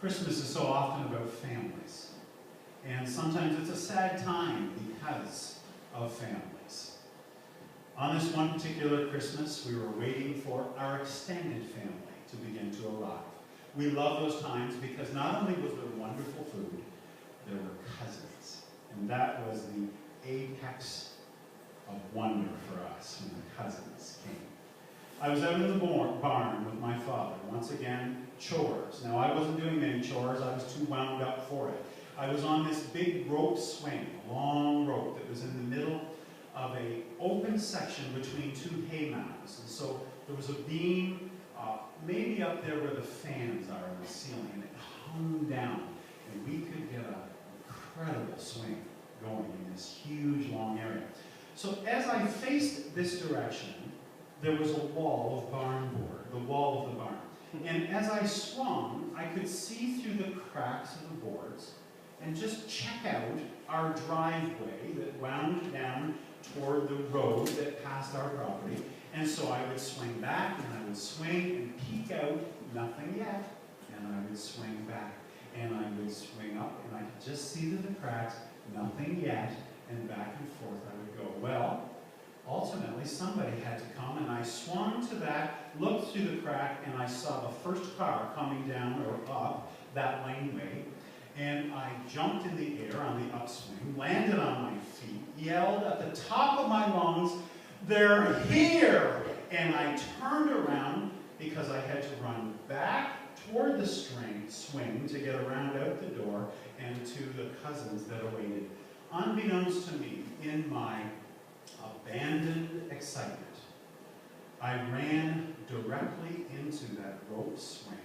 Christmas is so often about families. And sometimes it's a sad time because of families. On this one particular Christmas, we were waiting for our extended family to begin to arrive. We love those times because not only was there wonderful food, there were cousins. And that was the apex of wonder for us when the cousins came. I was out in the barn with my father. Once again, chores. Now, I wasn't doing many chores. I was too wound up for it. I was on this big rope swing, a long rope that was in the middle of an open section between two hay mounds. And so there was a beam maybe up there where the fans are in the ceiling, and it hung down. And we could get an incredible swing going in this huge, long area. So as I faced this direction, there was a wall of barn board, the wall of the barn. And as I swung, I could see through the cracks of the boards and just check out our driveway that wound down toward the road that passed our property. And so I would swing back, and I would swing and peek out, nothing yet, and I would swing back. And I would swing up, and I could just see through the cracks, nothing yet, and back and forth I would go. Well, ultimately somebody had to come, and I swung to that, looked through the crack, and I saw the first car coming down or up that laneway. And I jumped in the air on the upswing, landed on my feet, yelled at the top of my lungs, "They're here!" And I turned around because I had to run back toward the swing to get around out the door and to the cousins that awaited. Unbeknownst to me, in my abandoned excitement, I ran directly into that rope swing.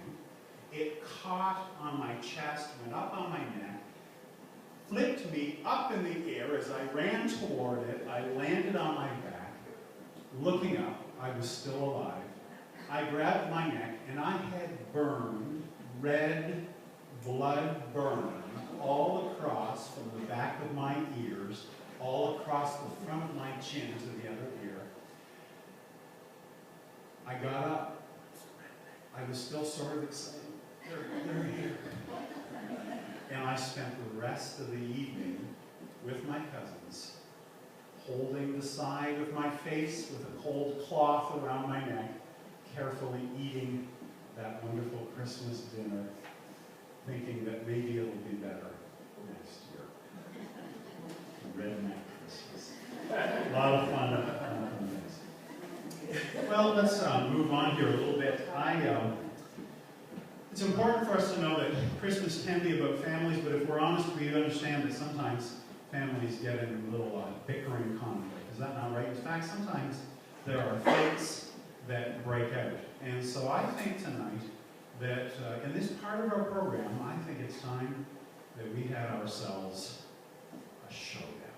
It caught on my chest, went up on my neck, flipped me up in the air. As I ran toward it, I landed on my back. Looking up, I was still alive. I grabbed my neck, and I had burned, red blood burn, all across from the back of my ears, all across the front of my chin to the other ear. I got up. I was still sort of excited. They're here. And I spent the rest of the evening with my cousins, holding the side of my face with a cold cloth around my neck, carefully eating that wonderful Christmas dinner, thinking that maybe it'll be better next year. Redneck Christmas. A lot of fun. Well, let's move on here a little bit. It's important for us to know that Christmas can be about families, but if we're honest, we understand that sometimes families get in a little bickering conflict. Is that not right? In fact, sometimes there are fights that break out. And so I think tonight that in this part of our program, I think it's time that we had ourselves a showdown.